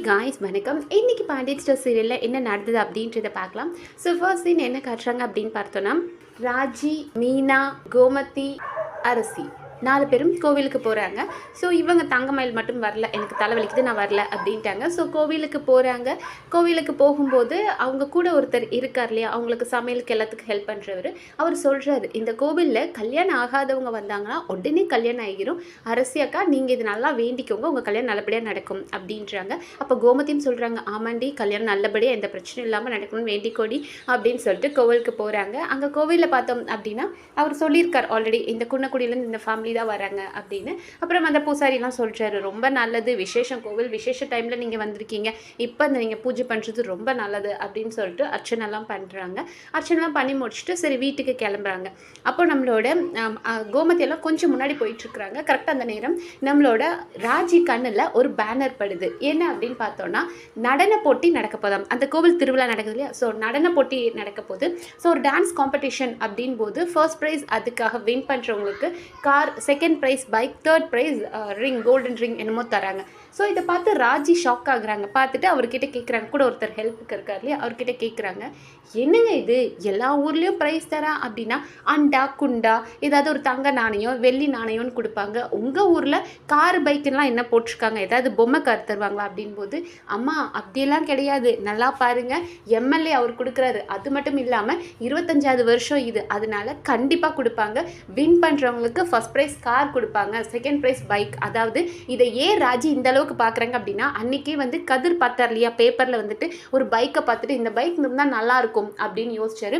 Guys வணக்கம். இன்னைக்கு Pandian store சீரியலில் என்ன நடந்தது அப்படின்றத பார்க்கலாம். ஸோ ஃபர்ஸ்ட் சீன் என்ன காட்டுறாங்க அப்படின்னு பார்த்தோன்னா, ராஜி, மீனா, கோமதி, அரசி 4 பேரும் கோவிலுக்கு போகிறாங்க. ஸோ இவங்க தங்கமயில் மட்டும் வரல, எனக்கு தலைவலிக்குது நான் வரல அப்படின்ட்டாங்க. ஸோ கோவிலுக்கு போகிறாங்க. கோவிலுக்கு போகும்போது அவங்க கூட ஒருத்தர் இருக்கார் இல்லையா, அவங்களுக்கு சமையலுக்கு எல்லாத்துக்கும் ஹெல்ப் பண்ணுறவர். அவர் சொல்கிறாரு, இந்த கோவிலில் கல்யாணம் ஆகாதவங்க வந்தாங்கன்னா உடனே கல்யாணம் ஆகிரும். அரசி அக்கா நீங்கள் இது நல்லா வேண்டிக்கோங்க, உங்கள் கல்யாணம் நல்லபடியாக நடக்கும் அப்படின்றாங்க. அப்போ கோமதின்னு சொல்கிறாங்க, ஆமாண்டி கல்யாணம் நல்லபடியாக எந்த பிரச்சனையும் இல்லாமல் நடக்கணும்னு வேண்டிக்கோடி அப்படின்னு சொல்லிட்டு கோவிலுக்கு போகிறாங்க. அங்கே கோவிலில் பார்த்தோம் அப்படின்னா அவர் சொல்லியிருக்கார் ஆல்ரெடி, இந்த குன்னக்குடியிலேருந்து இந்த ஃபேமிலி தான் வராங்க அப்படின்னு. அப்புறம் அந்த பூசாரிலாம் சொல்கிறாரு, ரொம்ப நல்லது, விசேஷம் கோவில் விசேஷ டைமில் நீங்கள் வந்திருக்கீங்க, இப்போ அந்த நீங்கள் பூஜை பண்ணுறது ரொம்ப நல்லது அப்படின்னு சொல்லிட்டு அர்ச்சனைலாம் பண்ணுறாங்க. அர்ச்சனைலாம் பண்ணி முடிச்சுட்டு சரி வீட்டுக்கு கிளம்புறாங்க. அப்போ நம்மளோட கோமதியெல்லாம் கொஞ்சம் முன்னாடி போயிட்டுருக்குறாங்க. கரெக்டாக அந்த நேரம் நம்மளோட ராஜி கண்ணில் ஒரு பேனர் படுது. என்ன அப்படின்னு பார்த்தோன்னா, நடன போட்டி நடக்க போதாம். அந்த கோவில் திருவிழா நடக்குது இல்லையா, ஸோ நடன போட்டி நடக்க போகுது. ஸோ ஒரு டான்ஸ் காம்படிஷன் அப்படின் போது ஃபர்ஸ்ட் ப்ரைஸ் அதுக்காக வின் பண்ணுறவங்களுக்கு car, second prize bike, third prize ring, golden ring என்னமோ தராங்க. ஸோ இதை பார்த்து ராஜி ஷாக் ஆகுறாங்க. பார்த்துட்டு அவர்கிட்ட கேட்குறாங்க, கூட ஒருத்தர் ஹெல்ப்புக்கு இருக்கார் இல்லையா, அவர்கிட்ட கேட்குறாங்க, என்னங்க இது எல்லா ஊர்லேயும் ப்ரைஸ் தரேன் அப்படின்னா அண்டா குண்டா ஏதாவது ஒரு தங்க நாணயம் வெள்ளி நாணயம்னு கொடுப்பாங்க, உங்கள் ஊரில் கார் பைக்குலாம் என்ன போட்டிருக்காங்க, ஏதாவது பொம்மை கார் தருவாங்களா அப்படின் போது, அம்மா அப்படியெல்லாம் கிடையாது, நல்லா பாருங்கள் எம்எல்ஏ அவர் கொடுக்குறாரு, அது மட்டும் இல்லாமல் 25வது வருஷம் இது, அதனால கண்டிப்பாக கொடுப்பாங்க, வின் பண்ணுறவங்களுக்கு ஃபர்ஸ்ட் ப்ரைஸ் கார் கொடுப்பாங்க, செகண்ட் ப்ரைஸ் பைக். அதாவது இதை ஏன் ராஜி இந்த அளவுக்கு பார்க்குறாங்க அப்படின்னா, அன்றைக்கே கதிர் பார்த்தார் இல்லையா பேப்பரில் ஒரு பைக்கை பார்த்துட்டு இந்த பைக் இருந்தால் நல்லாயிருக்கும் அப்படின்னு யோசிச்சாரு.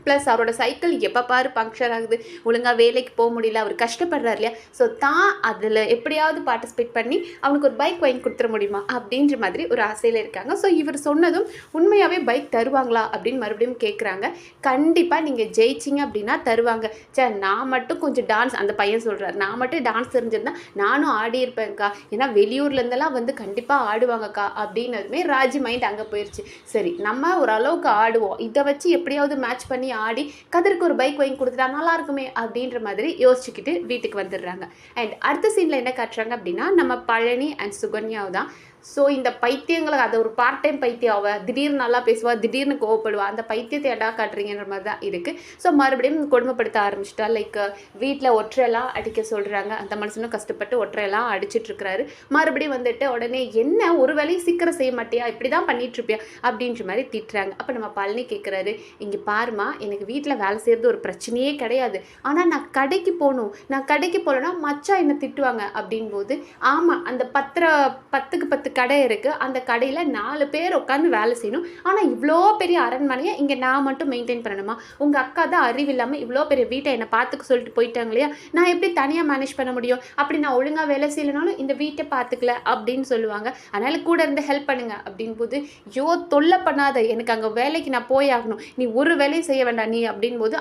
ப்ளஸ் அவரோட சைக்கிள் எப்போ பாரு பங்க்சர் ஆகுது, ஒழுங்காக வேலைக்கு போக முடியல, அவர் கஷ்டப்படுறாரு இல்லையா, ஸோ தான் அதில் எப்படியாவது பார்ட்டிசிபேட் பண்ணி அவனுக்கு ஒரு பைக் வாங்கி கொடுத்துட முடியுமா அப்படின்ற மாதிரி ஒரு ஆசையில் இருக்காங்க. ஸோ இவர் சொன்னதும் உண்மையாகவே பைக் தருவாங்களா அப்படின்னு மறுபடியும் கேட்குறாங்க. கண்டிப்பாக நீங்கள் ஜெயிச்சிங்க அப்படின்னா தருவாங்க. சார் நான் மட்டும் கொஞ்சம் டான்ஸ், அந்த பையன் சொல்கிறார், நான் மட்டும் டான்ஸ் தெரிஞ்சிருந்தா நானும் ஆடி இருப்பேன்க்கா, ஏன்னா வெளியூர்லேருந்தெல்லாம் கண்டிப்பாக ஆடுவாங்கக்கா அப்படின்னதுமே ராஜி மைண்ட் அங்கே போயிடுச்சு. சரி நம்ம ஓரளவுக்கு ஆடுவோம், இதை வச்சு எப்படியாவது மேட்ச் பண்ணி ஆடி கதிருக்கு ஒரு பைக் வாங்கி கொடுத்துட்டா நல்லா இருக்குமே அப்படின்ற மாதிரி யோசிச்சுக்கிட்டு வீட்டுக்கு வந்துடுறாங்க. அண்ட் அடுத்த சீனில் என்ன காட்டுறாங்க அப்படின்னா, நம்ம பழனி அண்ட் சுகன்யாவை தான். ஸோ இந்த பைத்தியங்களுக்கு அதை ஒரு பார்ட் டைம் பைத்தியம், அவள் திடீர்னு நல்லா பேசுவாள், திடீர்னு கோவப்படுவா, அந்த பைத்தியத்தை எடா காட்டுறீங்கன்ற மாதிரி தான் இருக்குது. ஸோ மறுபடியும் கொடுமைப்படுத்த ஆரம்பிச்சிட்டா. லைக் வீட்டில் ஒற்றையெல்லாம் அடிக்க சொல்கிறாங்க, அந்த மனுஷனும் கஷ்டப்பட்டு ஒற்றையெல்லாம் அடிச்சிட்ருக்கிறாரு. மறுபடியும் உடனே என்ன ஒரு வேலையை சீக்கிரம் செய்ய மாட்டியா, இப்படி தான் பண்ணிகிட்ருப்பியா அப்படின்ற மாதிரி திட்டுறாங்க. அப்போ நம்ம பழனி கேட்குறாரு, இங்கே பாருமா எனக்கு வீட்டில் வேலை செய்கிறது ஒரு பிரச்சனையே கிடையாது, ஆனால் நான் கடைக்கு போகணும், நான் கடைக்கு போகலன்னா மச்சா என்னை திட்டுவாங்க அப்படின்போது, ஆமாம் அந்த 10க்கு 10 கடை இருக்குது, அந்த கடையில் 4 பேர் உட்காந்து வேலை செய்யணும், ஆனால் இவ்வளோ பெரிய அரண்மனையை இங்கே நான் மட்டும் மெயின்டைன் பண்ணணுமா, உங்கள் அக்கா தான் அறிவில்லாமல் இவ்வளோ பெரிய வீட்டை என்னை பார்த்துக்க சொல்லிட்டு போயிட்டாங்க இல்லையா, நான் எப்படி தனியாக மேனேஜ் பண்ண முடியும், அப்படி நான் ஒழுங்காக வேலை செய்யலைனாலும் இந்த வீட்டை பார்த்துக்கல அப்படின்னு சொல்லுவாங்க, அதனால் கூட இருந்து ஹெல்ப் பண்ணுங்க அப்படின் போது, யோ தொல்லை பண்ணாத, எனக்கு அங்கே வேலைக்கு நான் போய் ஆகணும், நீ ஒரு வேலையும் செய்ய வேண்டாம் நீ அப்படின் போது,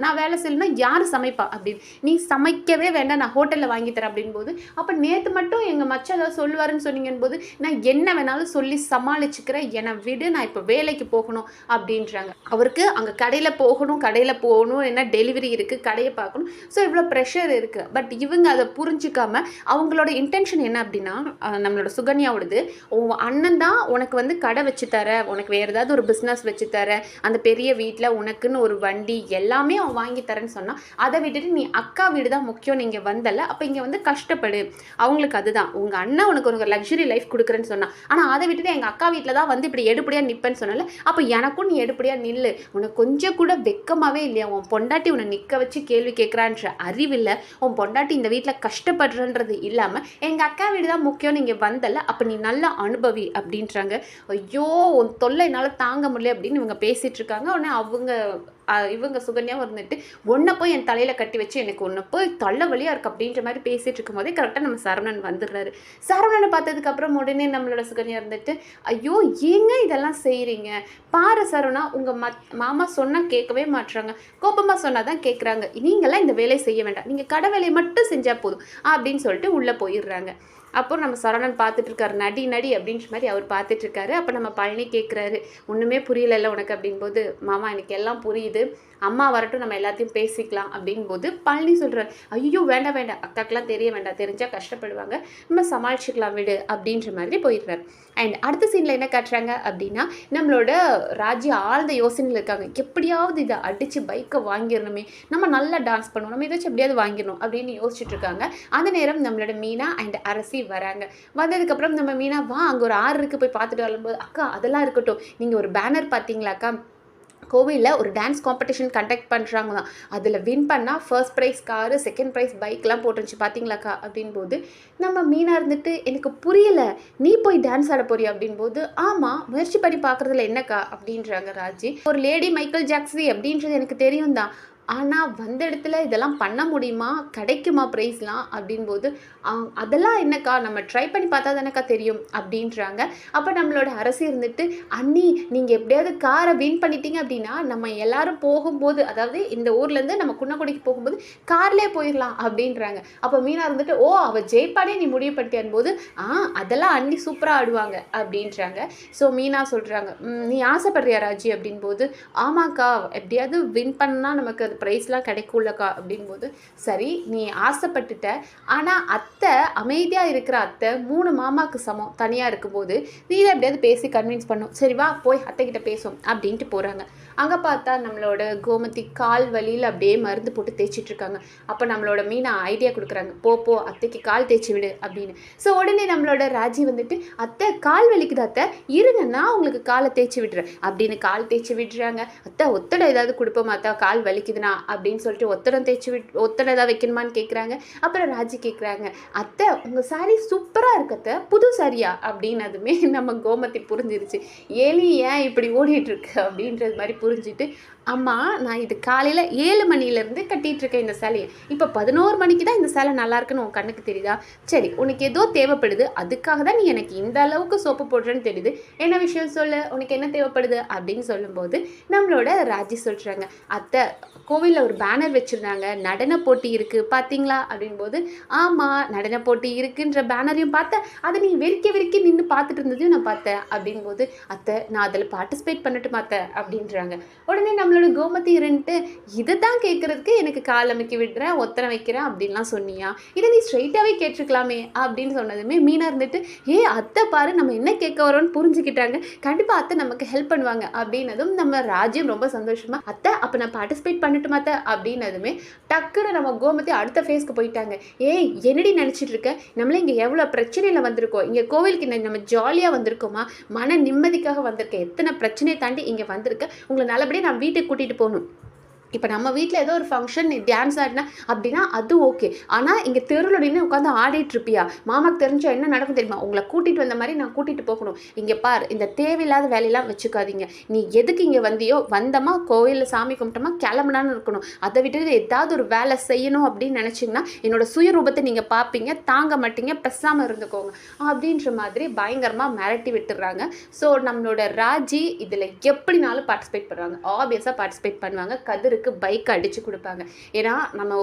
நான் வேலை செய்யலைன்னா யார் சமைப்பா அப்படின்னு, நீ சமைக்கவே வேண்டாம் நான் ஹோட்டலில் வாங்கி தரேன் அப்படின் போது, அப்போ நேற்று மட்டும் எங்கள் மச்சம் ஏதாவது சொல்லுவாருன்னு சொன்னீங்கன்னு போது, நான் என்ன வேணாலும் சொல்லி சமாளிச்சுக்கிறேன், என்னை விடு, நான் இப்போ வேலைக்கு போகணும் அப்படின்றாங்க. அவருக்கு அங்கே கடையில் போகணும் என்ன டெலிவரி இருக்குது, கடையை பார்க்கணும், ஸோ இவ்வளோ ப்ரெஷர் இருக்குது. பட் இவங்க அதை புரிஞ்சிக்காம அவங்களோட இன்டென்ஷன் என்ன அப்படின்னா, நம்மளோட சுகன்யாவோடது, உன் அண்ணன் தான் உனக்கு கடை வச்சு தர, உனக்கு வேறு ஏதாவது ஒரு பிஸ்னஸ் வச்சு தர, அந்த பெரிய வீட்டில் உனக்குன்னு ஒரு வண்டி எல்லாமே அவன் வாங்கி தரேன்னு சொன்னால், அதை விட்டுட்டு நீ அக்கா வீடு தான் முக்கியம், நீங்கள் வந்தல அப்போ இங்கே கஷ்டப்படு, அவங்களுக்கு அதுதான் உங்கள் அண்ணன் உனக்கு ஒரு லக்ஸுரி லைஃப் கொடுக்குறேன்னு சொன்னா, ஆனால் அதை விட்டுட்டு எங்கள் அக்கா வீட்டில் தான் இப்படி எடுப்படியாக நிற்பேன்னு சொன்னால, அப்போ எனக்கும் நீ எடுப்படியாக நில்லு, உனக்கு கொஞ்சம் கூட வெக்கமாகவே இல்லையா, உன் பொண்டாட்டி உன்னை நிற்க வச்சு கேள்வி கேட்குறான்ற அறிவில்லை, உன் பொண்டாட்டி இந்த வீட்டில் கஷ்டப்படுறன்றது இல்லாமல் எங்கள் அக்கா வீடு தான் முக்கியம், நீங்கள் வந்தல அப்போ நீ நல்லா அனுபவி அப்படின்றாங்க. ஐயோ உன் தொல்லை என்னால் தாங்க முடியல அப்படின்னு இவங்க பேசிகிட்டு இருக்காங்க. உடனே இவங்க சுகன்யாவும் ஒன்றை போய் என் தலையில் கட்டி வச்சு எனக்கு ஒன்று போய் தள்ள வழியாக இருக்குது அப்படின்ற மாதிரி பேசிகிட்டு இருக்கும் போதே கரெக்டாக நம்ம சரவணன் வந்துடுறாரு. சரவணனை பார்த்ததுக்கப்புறம் உடனே நம்மளோட சுகன்யா ஐயோ ஏங்க இதெல்லாம் செய்கிறீங்க, பாரு சரவணா உங்கள் மாமா சொன்னால் கேட்கவே மாட்டுறாங்க, கோபமாக சொன்னால் தான் கேட்குறாங்க, நீங்களாம் இந்த வேலையை செய்ய வேண்டாம், நீங்கள் கடை வேலையை மட்டும் செஞ்சால் போதும் அப்படின்னு சொல்லிட்டு உள்ளே போயிடுறாங்க. அப்போ நம்ம சரவணன் பார்த்துட்டு இருக்காரு, நடி நடி அப்படின்ற மாதிரி அவர் பார்த்துட்டு இருக்காரு. அப்போ நம்ம பழனி கேட்குறாரு, ஒன்றுமே புரியலைல்ல உனக்கு அப்படின்போது, மாமா எனக்கு எல்லாம் புரியுது, அம்மா வரட்டும் நம்ம எல்லாத்தையும் பேசிக்கலாம் அப்படின்போது பழனி சொல்கிறார், ஐயோ வேண்டாம் வேண்டாம், அக்காக்கெலாம் தெரிய வேண்டாம், தெரிஞ்சால் கஷ்டப்படுவாங்க, நம்ம சமாளிச்சுக்கலாம் விடு அப்படின்ற மாதிரி போயிடுறாரு. அண்ட் அடுத்த சீனில் என்ன காட்டுறாங்க அப்படின்னா, நம்மளோட ராஜ்யா ஆழ்ந்த யோசனையில் இருக்காங்க, எப்படியாவது இதை அடித்து பைக்கை வாங்கிடணுமே, நம்ம நல்லா டான்ஸ் பண்ணுவோம், நம்ம ஏதாச்சும் எப்படியாவது வாங்கிடணும் அப்படின்னு யோசிச்சுட்டு இருக்காங்க. அந்த நேரம் நம்மளோட மீனா அண்ட் அரசி வராங்க. வந்ததுக்கப்புறம் நம்ம மீனா வா அங்கே ஒரு ஆறு இருக்குது போய் பார்த்துட்டு வரும்போது, அக்கா அதெல்லாம் இருக்கட்டும், நீங்கள் ஒரு பேனர் பார்த்தீங்களாக்கா, கோவிலில் ஒரு டான்ஸ் காம்படிஷன் கண்டக்ட் பண்ணுறாங்களாம், அதில் வின் பண்ணால் first prize car, second prize பைக்லாம் போட்டுருந்துச்சு பார்த்தீங்களாக்கா அப்படின்போது, நம்ம மீனாக இருந்துட்டு எனக்கு புரியலை, நீ போய் டான்ஸ் ஆட போறியா அப்படின்போது, ஆமாம் முயற்சி பண்ணி பார்க்குறதுல என்னக்கா அப்படின்றாங்க ராஜி. ஒரு லேடி மைக்கேல் ஜாக்சன் அப்படின்றது எனக்கு தெரியும் தான், ஆனால் வந்த இடத்துல இதெல்லாம் பண்ண முடியுமா, கிடைக்குமா ப்ரைஸ்லாம் அப்படின்போது, அதெல்லாம் என்னக்கா நம்ம ட்ரை பண்ணி பார்த்தா தானேக்கா தெரியும் அப்படின்றாங்க. அப்போ நம்மளோட அரசி இருந்துட்டு, அண்ணி நீங்கள் எப்படியாவது காரை வின் பண்ணிட்டீங்க அப்படின்னா நம்ம எல்லாரும் போகும்போது, அதாவது இந்த ஊர்லேருந்து நம்ம குன்னக்குடிக்கு போகும்போது கார்லேயே போயிடலாம் அப்படின்றாங்க. அப்போ மீனா இருந்துட்டு, ஓ அவள் ஜெயிப்பானே நீ முடிவு பண்ணிட்டேன் போது, அதெல்லாம் அண்ணி சூப்பராக ஆடுவாங்க அப்படின்றாங்க. ஸோ மீனா சொல்கிறாங்க, நீ ஆசைப்படுறியா ராஜி அப்படின்போது, ஆமாக்கா எப்படியாவது வின் பண்ணால் நமக்கு அது ப்ரைஸ்லாம் கிடைக்கும்லக்கா அப்படின்போது, சரி நீ ஆசைப்பட்டுட்ட, ஆனால் அத்தை அமைதியாக இருக்கிற அத்தை 3 மாமாவுக்கு சமம் தனியாக இருக்கும்போது நீ இதை எப்படியாவது பேசி கன்வின்ஸ் பண்ணும், சரி வா போய் அத்தைக்கிட்ட பேசும் அப்படின்ட்டு போகிறாங்க. அங்கே பார்த்தா நம்மளோட கோமதி கால் வலியில் அப்படியே மருந்து போட்டு தேய்ச்சிட்டு இருக்காங்க. அப்போ நம்மளோட மீனா ஐடியா கொடுக்குறாங்க, போ அத்தைக்கு கால் தேய்ச்சி விடு அப்படின்னு. ஸோ உடனே நம்மளோட ராஜி வந்துட்டு, அத்தை கால் வலிக்குது அத்தை, இருங்க நான் உங்களுக்கு காலை தேய்ச்சி விடுறேன் அப்படின்னு கால் தேய்ச்சி விடுறாங்க. அத்தை ஒத்தடை ஏதாவது கொடுப்போமா அத்தை, கால் வலிக்குதுண்ணா அப்படின்னு சொல்லிட்டு ஒத்தடம் ஒத்தடை ஏதாவது வைக்கணுமான்னு கேட்குறாங்க. அப்புறம் ராஜி கேட்குறாங்க, அத்தை உங்கள் சாரீ சூப்பராக இருக்கத்தை, புது சாரியா அப்படின்னதுமே நம்ம கோமதி புரிஞ்சிருச்சு, ஏலி ஏன் இப்படி ஓடிட்டுருக்கு அப்படின்றது மாதிரி புரிஞ்சுட்டு, அம்மா நான் இது காலையில் 7 மணிலேருந்து கட்டிகிட்ருக்கேன் இந்த சேலையை, இப்போ 11 மணிக்கு தான் இந்த சேலை நல்லா இருக்குன்னு உன் கண்ணுக்கு தெரியுதா, சரி உனக்கு ஏதோ தேவைப்படுது அதுக்காக தான் நீ எனக்கு இந்த அளவுக்கு சோப்பு போடுறேன்னு தெரியுது, என்ன விஷயம் சொல்லு, உனக்கு என்ன தேவைப்படுது அப்படின்னு சொல்லும்போது நம்மளோட ராஜி சொல்கிறாங்க, அத்தை கோவிலில் ஒரு பேனர் வச்சுருந்தாங்க, நடன போட்டி இருக்குது பார்த்தீங்களா அப்படின்போது, ஆமாம் நடன போட்டி இருக்குன்ற பேனரையும் பார்த்தேன், அதை நீ வெறிக்க நின்று பார்த்துட்டு இருந்ததையும் நான் பார்த்தேன் அப்படின்போது, அத்தை நான் அதில் பார்ட்டிசிபேட் பண்ணட்டுமா அத்தை அப்படின்றாங்க. உடனே நம்மளோட கோமதி இருந்துட்டு, இதை தான் கேட்குறதுக்கு எனக்கு கால் அமைக்கி விடுறேன் ஒத்தனை வைக்கிறேன் அப்படின்லாம் சொன்னியா, இதை நீ ஸ்ட்ரைட்டாகவே கேட்டிருக்கலாமே அப்படின்னு சொன்னதுமே மீனா இருந்துட்டு, அத்தை பாரு நம்ம என்ன கேட்க வரோன்னு புரிஞ்சுக்கிட்டாங்க, கண்டிப்பாக அத்தை நமக்கு ஹெல்ப் பண்ணுவாங்க அப்படின்னதும் நம்ம ராஜ்யம் ரொம்ப சந்தோஷமா, அத்தை அப்போ நான் பார்ட்டிசிபேட் பண்ணட்டுமா அத்தை அப்படின்னதுமே டக்குன்னு நம்ம கோமதி அடுத்த ஃபேஸ்க்கு போயிட்டாங்க. என்னடி நினச்சிட்டு இருக்க, நம்மளே இங்கே எவ்வளோ பிரச்சனையில் வந்திருக்கோம், இங்கே கோவிலுக்கு நம்ம ஜாலியாக வந்திருக்கோமா, மன நிம்மதிக்காக வந்திருக்கேன், எத்தனை பிரச்சனையை தாண்டி இங்கே வந்திருக்கேன், உங்களை நல்லபடியாக நான் வீட்டுக்கு கூட்டிகிட்டு போகணும், இப்போ நம்ம வீட்டில் ஏதோ ஒரு ஃபங்க்ஷன் நீ டான்ஸ் ஆடினா அப்படின்னா அது ஓகே, ஆனால் இங்கே தெருவில் நின்று உட்காந்து ஆடிட்டுருப்பியா, மாமாக்கு தெரிஞ்சால் என்ன நடக்கும் தெரியுமா, உங்களை கூட்டிகிட்டு வந்த மாதிரி நான் கூட்டிகிட்டு போகணும், இங்கே பார் இந்த தேவையில்லாத வேலையெல்லாம் வச்சுக்காதீங்க, நீ எதுக்கு இங்கே வந்தியோ வந்தமா கோயிலில் சாமி கும்பிட்டோமா கிளம்புனான்னு இருக்கணும், அதை விட்டு ஏதாவது ஒரு வேலை செய்யணும் அப்படின்னு நினச்சிங்கன்னா என்னோட சுயரூபத்தை நீங்கள் பார்ப்பீங்க, தாங்க மாட்டீங்க, பெசாமல் இருந்துக்கோங்க அப்படின்ற மாதிரி பயங்கரமாக மிரட்டி விட்டுடுறாங்க. ஸோ நம்மளோட ராஜி இதில் எப்படினாலும் பார்ட்டிசிபேட் பண்ணுறாங்க, ஆப்வியஸாக பார்ட்டிசிபேட் பண்ணுவாங்க, கதிருக்கு பைக் அடிச்சு கொடுப்பாங்க. ஏன்னா நம்ம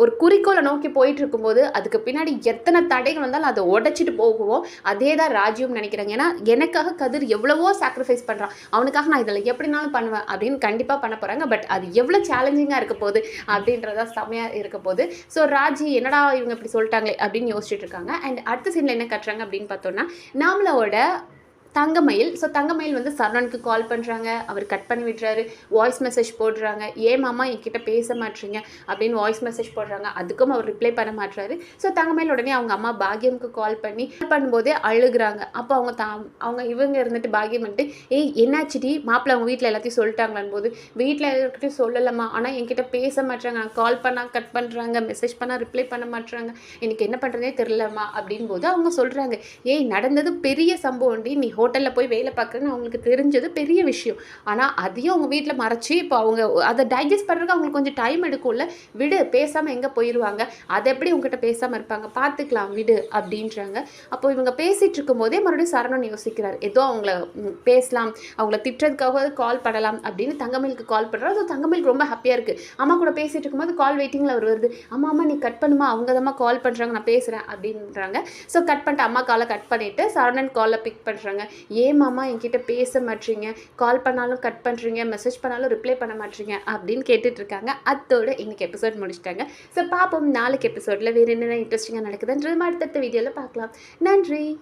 ஒரு குறிக்கோளை நோக்கி போயிட்டு இருக்கும்போது அதுக்கு பின்னாடி எத்தனை தடைகள் வந்தாலும் அதை உடைச்சிட்டு போகுவோம், அதே தான் ராஜ்யம் நினைக்கிறாங்க. ஏன்னா எனக்காக கதிர் எவ்வளவோ சாக்ரிஃபைஸ் பண்ணுறான், அவனுக்காக நான் இதில் எப்படினாலும் பண்ணுவேன் அப்படின்னு கண்டிப்பாக பண்ண போகிறாங்க. பட் அது எவ்வளோ சேலஞ்சிங்காக இருக்க போகுது அப்படின்றதா செம்மையாக இருக்க போகுது. ஸோ ராஜி என்னடா இவங்க இப்படி சொல்லிட்டாங்களே அப்படின்னு யோசிச்சுட்டு இருக்காங்க. அண்ட் அடுத்த சீனில் என்ன கட்டுறாங்க அப்படின்னு பார்த்தோன்னா, நம்மளோட தங்கமயில். ஸோ தங்கமயில் வந்து சரவணனுக்கு கால் பண்ணுறாங்க, அவர் கட் பண்ணி விடுறாரு, வாய்ஸ் மெசேஜ் போடுறாங்க, மாமா என்கிட்ட பேச மாட்டீங்க அப்படின்னு வாய்ஸ் மெசேஜ் போடுறாங்க, அதுக்கும் அவர் ரிப்ளை பண்ண மாட்டுறாரு. ஸோ தங்கமயில் உடனே அவங்க அம்மா பாகியமுக்கு கால் பண்ணும்போதே அழுகுறாங்க. அப்போ அவங்க இவங்க இருந்துட்டு பாகியம் வந்துட்டு, என்னாச்சுடி மாப்பிள்ளை அவங்க வீட்டில் எல்லாத்தையும் சொல்லிட்டாங்களான் போது, வீட்டில் எல்லாருக்கிட்டையும் சொல்லலாமா, ஆனால் என்கிட்ட பேச மாட்டுறாங்க, நான் கால் பண்ணால் கட் பண்ணுறாங்க, மெசேஜ் பண்ணால் ரிப்ளை பண்ண மாட்டுறாங்க, எனக்கு என்ன பண்ணுறதே தெரிலம்மா அப்படின் போது அவங்க சொல்கிறாங்க, நடந்தது பெரிய சம்பவம், நீ ஹோட்டலில் போய் வேலை பார்க்குறேன்னு அவங்களுக்கு தெரிஞ்சது பெரிய விஷயம். ஆனால் அதையும் அவங்க வீட்டில் மறைச்சி இப்போ அவங்க அதை டைஜஸ்ட் பண்ணுறதுக்கு அவங்களுக்கு கொஞ்சம் டைம் எடுக்கும்ல. விடு, பேசாமல் எங்கே போயிடுவாங்க, அதை எப்படி உங்ககிட்ட பேசாமல் இருப்பாங்க, பார்த்துக்கலாம் விடு அப்படின்றாங்க. அப்போ இவங்க பேசிகிட்டு இருக்கும்போதே மறுபடியும் சரவணன் யோசிக்கிறார், ஏதோ அவங்கள பேசலாம், அவங்கள திட்டுறதுக்காக கால் பண்ணலாம் அப்படின்னு தங்கமயிலுக்கு கால் பண்ணுறாரு. அது தங்கமயிலுக்கு ரொம்ப ஹாப்பியாக இருக்குது. அம்மா கூட பேசிகிட்டு இருக்கும்போது கால் வெயிட்டிங்கில் அவர் வருது. அம்மா நீ கட் பண்ணுமா, அவங்க தான் கால் பண்ணுறாங்க, நான் பேசுகிறேன் அப்படின்றாங்க. ஸோ கட் பண்ணிட்டு அம்மா காலை கட் பண்ணிவிட்டு சரவணன் காலை பிக் பண்ணுறாங்க. ஏன் மாமா என்கிட்ட பேச மாட்டீங்க, கால் பண்ணாலும் கட் பண்ணுறீங்க, மெசேஜ் பண்ணாலும் ரிப்ளை பண்ண மாட்டீங்க அப்படின்னு கேட்டுட்ருக்காங்க. அதோட இன்றைக்கி எபிசோட் முடிச்சிட்டாங்க. ஸோ பார்ப்போம் நாளைக்கு எபிசோடில் வேறு என்னென்ன இன்ட்ரெஸ்டிங்காக நடக்குதுன்றது அடுத்தடுத்த வீடியோவில் பார்க்கலாம். நன்றி.